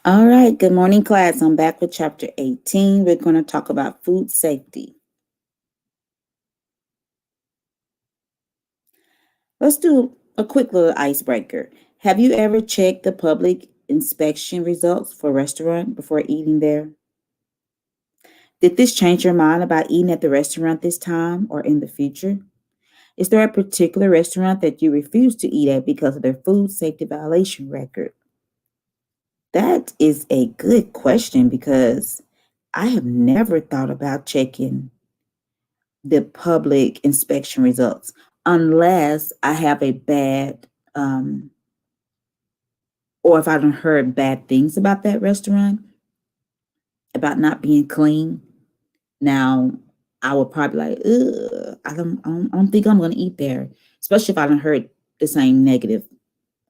All right, good morning, class. I'm back with chapter 18. We're going to talk about food safety. Let's do a quick little icebreaker. Have you ever checked the public inspection results for a restaurant before eating there? Did this change your mind about eating at the restaurant this time or in the future? Is there a particular restaurant that you refuse to eat at because of their food safety violation record? That is a good question because I have never thought about checking the public inspection results unless I have a bad or if I don't heard bad things about that restaurant, about not being clean. Now I would probably like, ugh, I don't think I'm gonna eat there, especially if I don't heard the same negative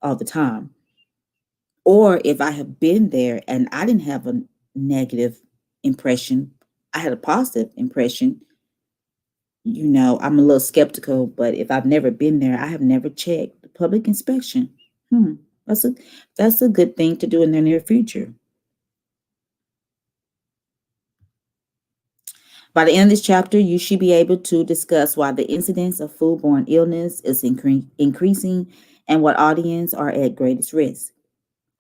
all the time. Or if I have been there and I didn't have a negative impression, I had a positive impression. I'm a little skeptical, but if I've never been there, I have never checked the public inspection. Hmm, that's a that's a good thing to do in the near future. By the end of this chapter, you should be able to discuss why the incidence of foodborne illness is increasing and what audience are at greatest risk.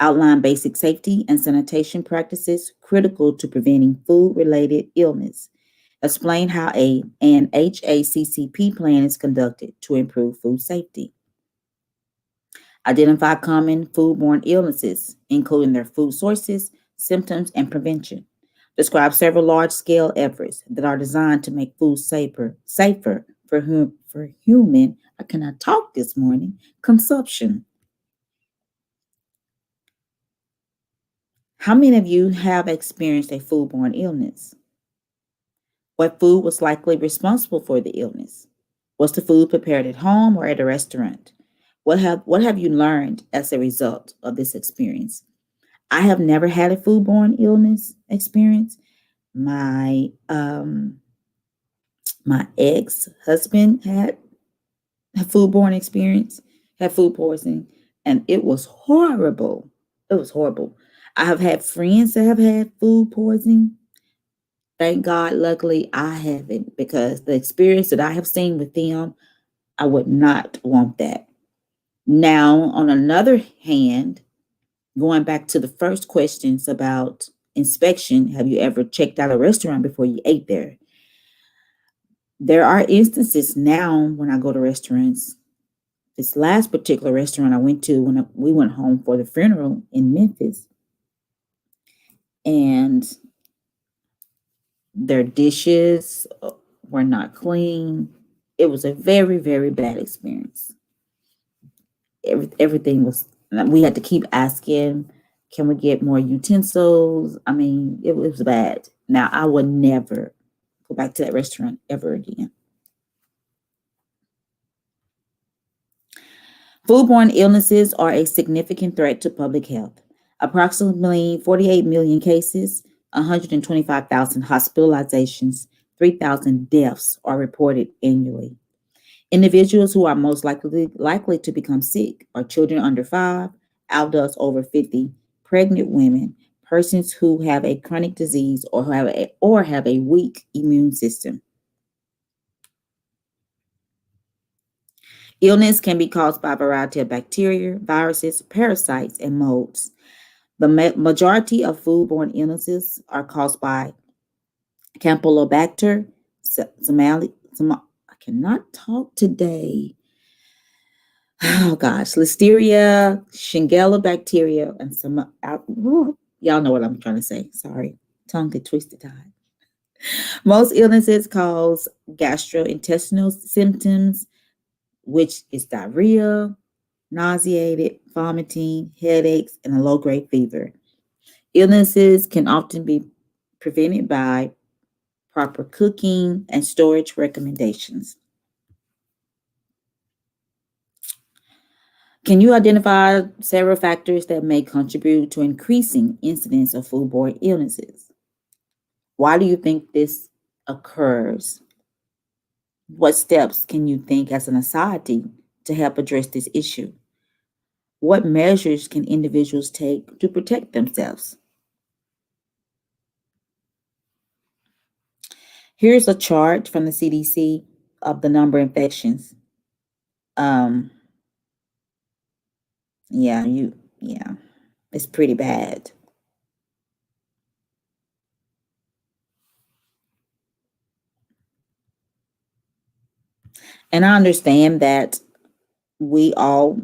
Outline basic safety and sanitation practices critical to preventing food-related illness. Explain how an HACCP plan is conducted to improve food safety. Identify common foodborne illnesses, including their food sources, symptoms, and prevention. Describe several large-scale efforts that are designed to make food safer for human, I cannot talk this morning, consumption. How many of you have experienced a foodborne illness? What food was likely responsible for the illness? Was the food prepared at home or at a restaurant? What have you learned as a result of this experience? I have never had a foodborne illness experience. My ex-husband had a foodborne experience, had food poisoning, and it was horrible. It was horrible. I have had friends that have had food poisoning. Thank God, luckily, I haven't because the experience that I have seen with them, I would not want that. Now, on another hand, going back to the first questions about inspection, have you ever checked out a restaurant before you ate there? There are instances now when I go to restaurants. This last particular restaurant I went to when we went home for the funeral in Memphis, and their dishes were not clean. It was a very, very bad experience. Everything was, we had to keep asking, can we get more utensils? I mean, it was bad. Now, I would never go back to that restaurant ever again. Foodborne illnesses are a significant threat to public health. Approximately 48 million cases, 125,000 hospitalizations, 3,000 deaths are reported annually. Individuals who are most likely to become sick are children under 5, adults over 50, pregnant women, persons who have a chronic disease or have a weak immune system. Illness can be caused by a variety of bacteria, viruses, parasites, and molds. The majority of foodborne illnesses are caused by Campylobacter, I cannot talk today. Oh gosh, Listeria, Shigella bacteria, and y'all know what I'm trying to say. Sorry, tongue get twisted tied. Most illnesses cause gastrointestinal symptoms, which is diarrhea, nauseated, vomiting, headaches, and a low-grade fever. Illnesses can often be prevented by proper cooking and storage recommendations. Can you identify several factors that may contribute to increasing incidence of foodborne illnesses? Why do you think this occurs? What steps can you think as an society to help address this issue? What measures can individuals take to protect themselves? Here's a chart from the CDC of the number of infections. Um, yeah, it's pretty bad. And I understand that we all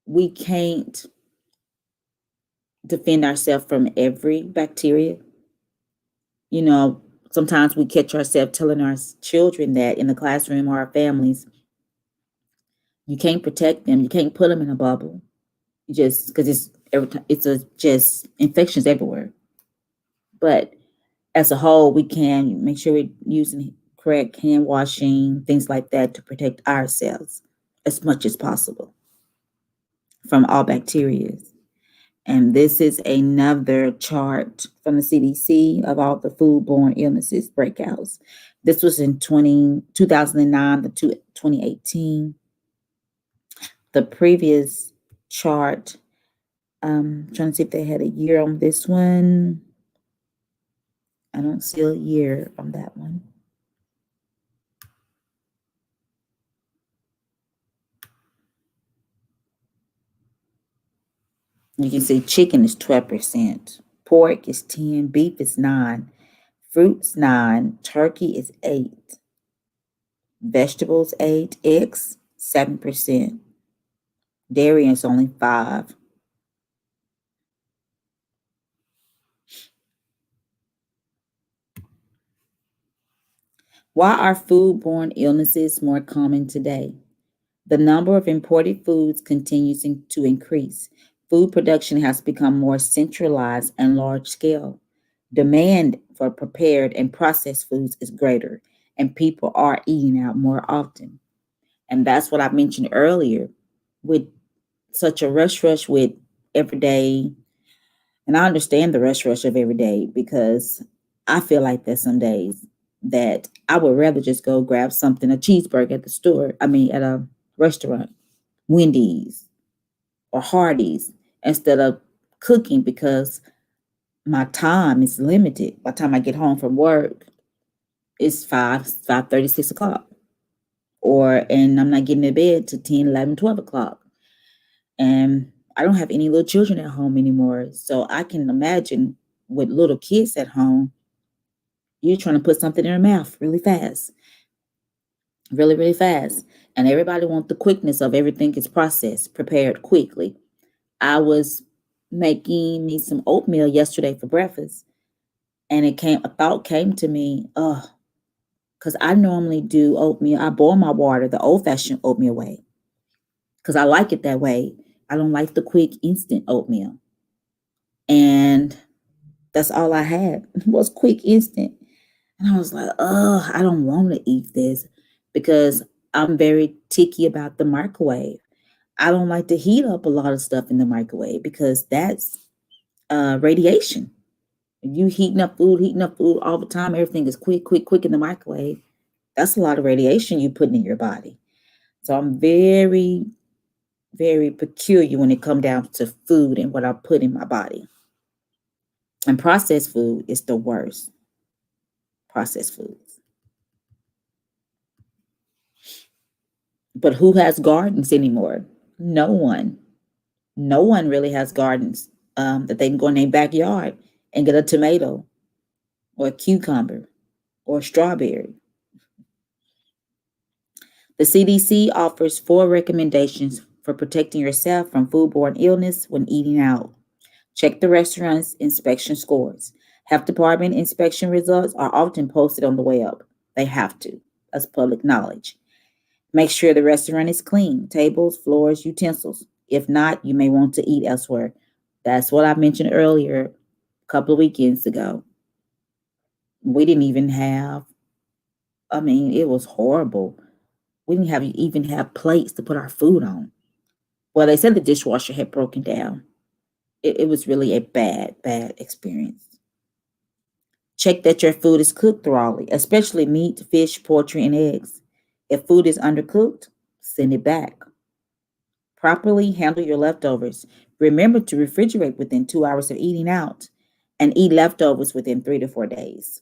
we can't defend ourselves from every bacteria. You know, sometimes we catch ourselves telling our children that in the classroom or our families, you can't protect them, you can't put them in a bubble. You just because just infections everywhere. But as a whole, we can make sure we're using correct hand washing, things like that to protect ourselves as much as possible from all bacteria. And this is another chart from the CDC of all the foodborne illnesses breakouts. This was in 2009 to 2018. The previous chart, trying to see if they had a year on this one. I don't see a year on that one. You can see chicken is 12%, pork is 10, beef is 9, fruits 9, turkey is 8, vegetables 8, eggs 7%, dairy is only 5. Why are foodborne illnesses more common today? The number of imported foods continues to increase. Food production has become more centralized and large scale. Demand for prepared and processed foods is greater, and people are eating out more often. And that's what I mentioned earlier with such a rush with everyday. And I understand the rush of every day because I feel like there's some days that I would rather just go grab something, a cheeseburger at the store, at a restaurant, Wendy's or Hardee's, instead of cooking because my time is limited. By the time I get home from work, it's 5:30, 6 o'clock. And I'm not getting to bed till 10, 11, 12 o'clock. And I don't have any little children at home anymore. So I can imagine with little kids at home, you're trying to put something in their mouth really fast, really, really fast. And everybody wants the quickness of everything is processed, prepared quickly. I was making me some oatmeal yesterday for breakfast, and a thought came to me, because I normally do oatmeal. I boil my water the old-fashioned oatmeal way, because I like it that way. I don't like the quick instant oatmeal. And that's all I had was quick instant. And I was like, I don't want to eat this because I'm very ticky about the microwave. I don't like to heat up a lot of stuff in the microwave because that's radiation. If you heating up food all the time, everything is quick, quick, quick in the microwave. That's a lot of radiation you putting in your body. So I'm very, very peculiar when it comes down to food and what I put in my body. And processed food is the worst. Processed foods. But who has gardens anymore? No one. No one really has gardens that they can go in their backyard and get a tomato or a cucumber or a strawberry. The CDC offers 4 recommendations for protecting yourself from foodborne illness when eating out. Check the restaurant's inspection scores. Health department inspection results are often posted on the web. They have to. That's public knowledge. Make sure the restaurant is clean, tables, floors, utensils. If not, you may want to eat elsewhere. That's what I mentioned earlier a couple of weekends ago. We didn't even have, it was horrible. We didn't even have plates to put our food on. Well, they said the dishwasher had broken down. It was really a bad, bad experience. Check that your food is cooked thoroughly, especially meat, fish, poultry, and eggs. If food is undercooked, send it back. Properly handle your leftovers. Remember to refrigerate within 2 hours of eating out and eat leftovers within 3 to 4 days.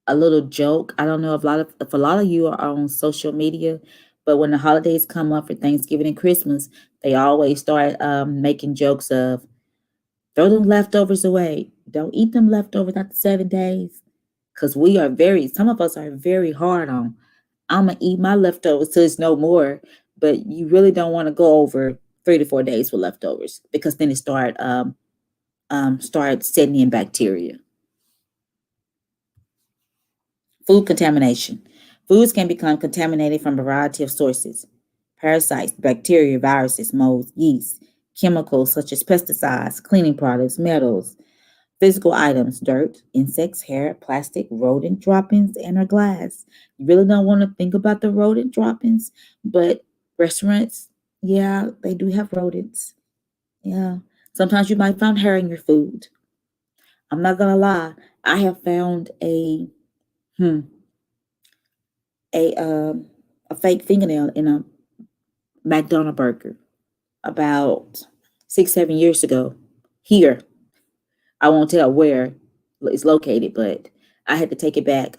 A little joke. I don't know if a lot of you are on social media, but when the holidays come up for Thanksgiving and Christmas, they always start making jokes of throw them leftovers away. Don't eat them leftovers after 7 days. Because some of us are very hard on, I'm going to eat my leftovers till it's no more. But you really don't want to go over 3 to 4 days with leftovers because then it start setting in bacteria. Food contamination. Foods can become contaminated from a variety of sources: parasites, bacteria, viruses, molds, yeast, chemicals such as pesticides, cleaning products, metals, physical items, dirt, insects, hair, plastic, rodent droppings, and or glass. You really don't want to think about the rodent droppings, but restaurants, yeah, they do have rodents. Yeah. Sometimes you might find hair in your food. I'm not gonna lie. I have found hmm, a fake fingernail in a McDonald burger about 6, 7 years ago. Here, I won't tell where it's located, but I had to take it back.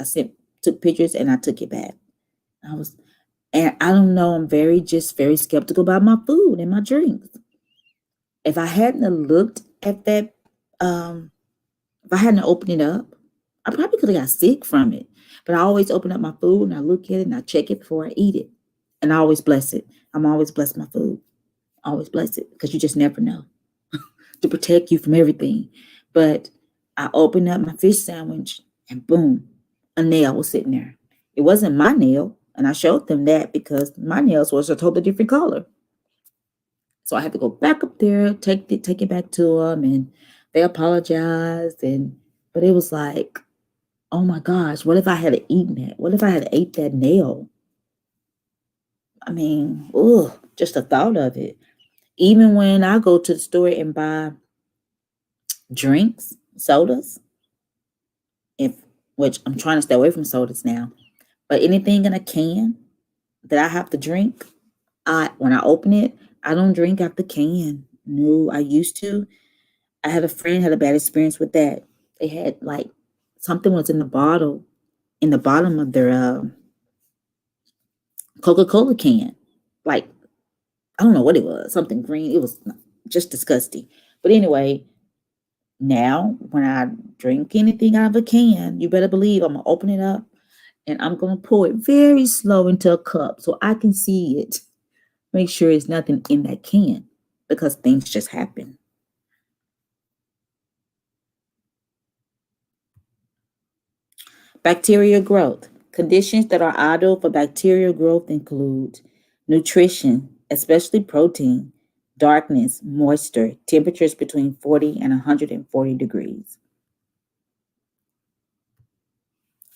Took pictures and I took it back. I was, and I don't know. I'm very skeptical about my food and my drinks. If I hadn't have looked at that, um, if I hadn't opened it up, I probably could have got sick from it. But I always open up my food and I look at it and I check it before I eat it, and I always bless it. I'm always bless my food. Always bless it because you just never know to protect you from everything. But I opened up my fish sandwich and boom, a nail was sitting there. It wasn't my nail. And I showed them that because my nails was a totally different color. So I had to go back up there, take it back to them, and they apologized. But it was like, oh my gosh, what if I had eaten that? What if I had ate that nail? I mean, ugh, just the thought of it. Even when I go to the store and buy drinks, sodas, if which I'm trying to stay away from sodas now, but anything in a can that I have to drink, I when I open it, I don't drink out the can. No, I used to. I had a friend had a bad experience with that. They had like something was in the bottle in the bottom of their Coca-Cola can. Like I don't know what it was, something green. It was just disgusting. But anyway, now when I drink anything out of a can, you better believe I'm gonna open it up and I'm gonna pour it very slow into a cup so I can see it. Make sure it's nothing in that can because things just happen. Bacterial growth. Conditions that are ideal for bacterial growth include nutrition, especially protein, darkness, moisture, temperatures between 40 and 140 degrees.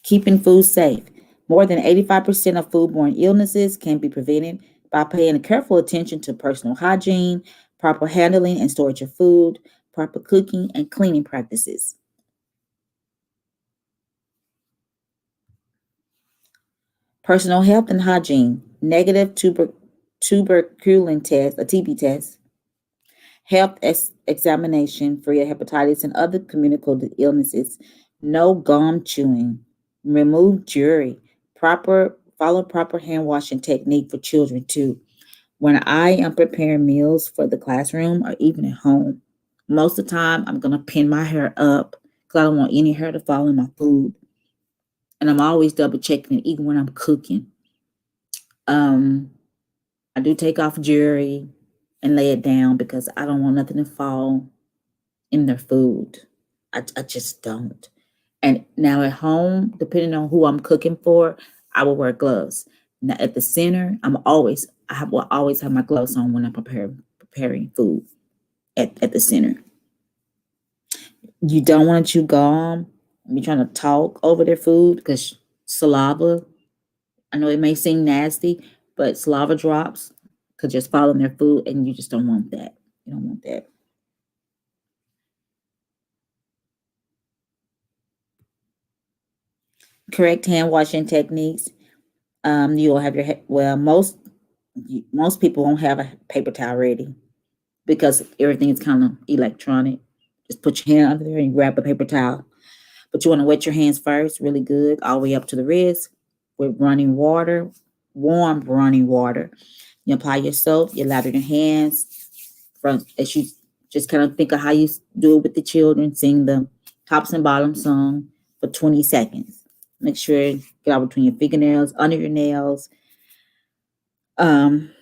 Keeping food safe. More than 85% of foodborne illnesses can be prevented by paying careful attention to personal hygiene, proper handling and storage of food, proper cooking and cleaning practices. Personal health and hygiene. Negative tuberculin test, a TB test. Health examination for your hepatitis and other communicable illnesses. No gum chewing. Remove jewelry. Follow proper hand washing technique for children too. When I am preparing meals for the classroom or even at home, most of the time I'm gonna pin my hair up because I don't want any hair to fall in my food. And I'm always double checking it even when I'm cooking. Um, I do take off jewelry and lay it down because I don't want nothing to fall in their food. I just don't. And now at home, depending on who I'm cooking for, I will wear gloves. Now at the center, will always have my gloves on when I'm preparing food at the center. You don't want to chew gum. Be trying to talk over their food because saliva. I know it may seem nasty, but saliva drops could just fall in their food, and you just don't want that. You don't want that. Correct hand washing techniques. You'll have your well, most Most people won't have a paper towel ready because everything is kind of electronic. Just put your hand under there and grab a paper towel. But you want to wet your hands first, really good, all the way up to the wrist with running water, warm running water. You apply your soap, you lather your hands from as you just kind of think of how you do it with the children, sing the tops and bottoms song for 20 seconds. Make sure you get out between your fingernails, under your nails. Um,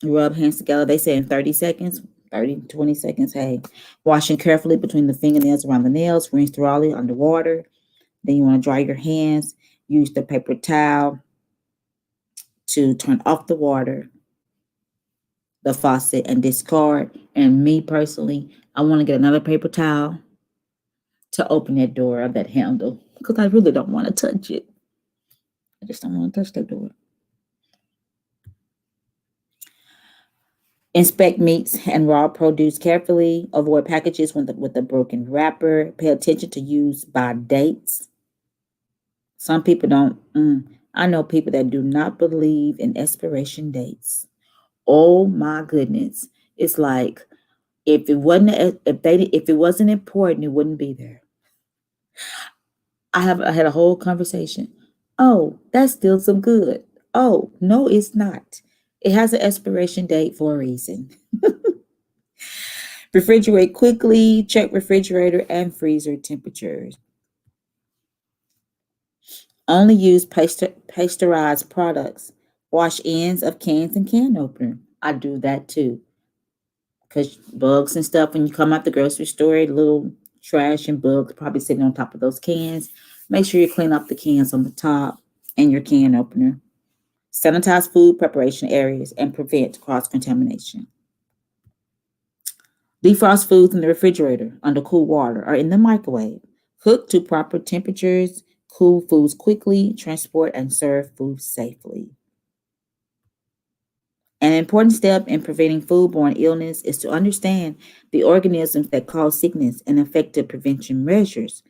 Rub hands together. They say in 30 seconds, 30 to 20 seconds. Hey, washing carefully between the fingernails around the nails, rinse thoroughly underwater. Then you want to dry your hands. Use the paper towel to turn off the water, the faucet, and discard. And me personally, I want to get another paper towel to open that door or that handle because I really don't want to touch it. I just don't want to touch that door. Inspect meats and raw produce carefully. Avoid packages with a broken wrapper. Pay attention to use by dates. Some people don't. I know people that do not believe in expiration dates. Oh my goodness! It's like if it wasn't important, it wouldn't be there. I had a whole conversation. Oh, that's still some good. Oh no, it's not. It has an expiration date for a reason. Refrigerate quickly. Check refrigerator and freezer temperatures. Only use pasteurized products. Wash ends of cans and can opener. I do that too. Because bugs and stuff, when you come out the grocery store, little trash and bugs probably sitting on top of those cans. Make sure you clean up the cans on the top and your can opener. Sanitize food preparation areas and prevent cross contamination. Defrost foods in the refrigerator under cool water or in the microwave. Cook to proper temperatures. Cool foods quickly. Transport and serve food safely. An important step in preventing foodborne illness is to understand the organisms that cause sickness and effective prevention measures.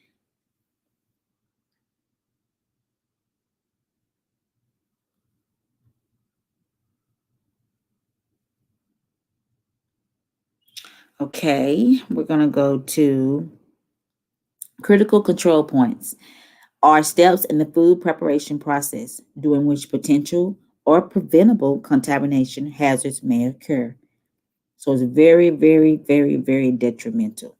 Okay, we're going to go to critical control points. Are steps in the food preparation process during which potential or preventable contamination hazards may occur. So it's very, very, very, very detrimental.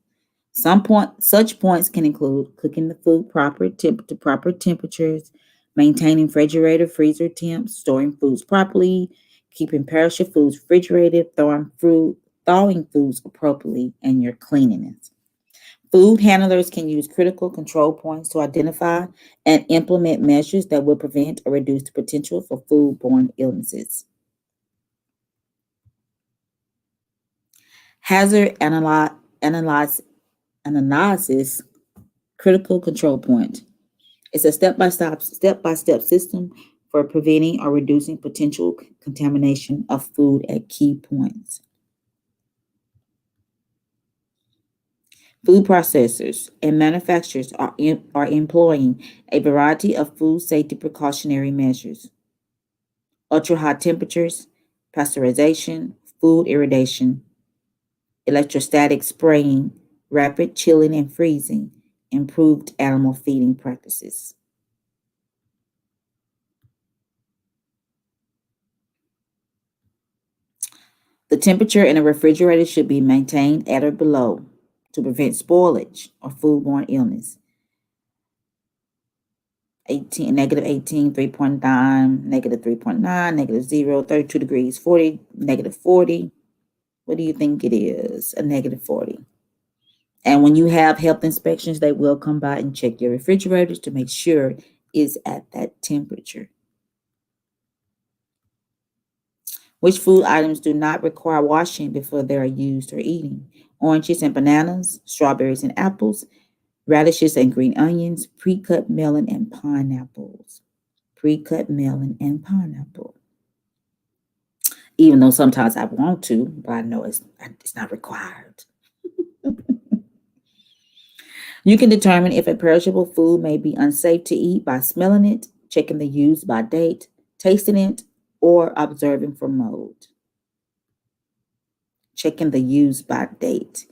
Such points can include cooking the food to proper temperatures, maintaining refrigerator freezer temps, storing foods properly, keeping perishable foods refrigerated, thawing foods appropriately, and your cleanliness. Food handlers can use critical control points to identify and implement measures that will prevent or reduce the potential for foodborne illnesses. Hazard analysis critical control point. It's a step-by-step system for preventing or reducing potential contamination of food at key points. Food processors and manufacturers are employing a variety of food safety precautionary measures. Ultra high temperatures, pasteurization, food irradiation, electrostatic spraying, rapid chilling and freezing, improved animal feeding practices. The temperature in a refrigerator should be maintained at or below to prevent spoilage or foodborne illness. 18, negative 18, 3.9, negative 3.9, negative 0, 32 degrees, 40, negative 40. What do you think it is? A negative 40. And when you have health inspections, they will come by and check your refrigerators to make sure it's at that temperature. Which food items do not require washing before they are used or eaten? Oranges and bananas, strawberries and apples, radishes and green onions, pre-cut melon and pineapples. Pre-cut melon and pineapple. Even though sometimes I want to, but I know it's not required. You can determine if a perishable food may be unsafe to eat by smelling it, checking the use by date, tasting it, or observing for mold. Checking the use by date,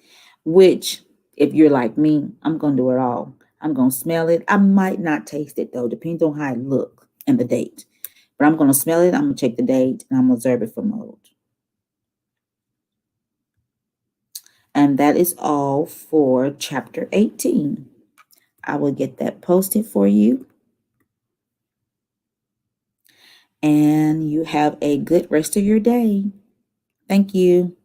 which, if you're like me, I'm going to do it all. I'm going to smell it. I might not taste it, though, depends on how it look and the date. But I'm going to smell it. I'm going to check the date, and I'm going to observe it for mold. And that is all for chapter 18. I will get that posted for you. And you have a good rest of your day. Thank you.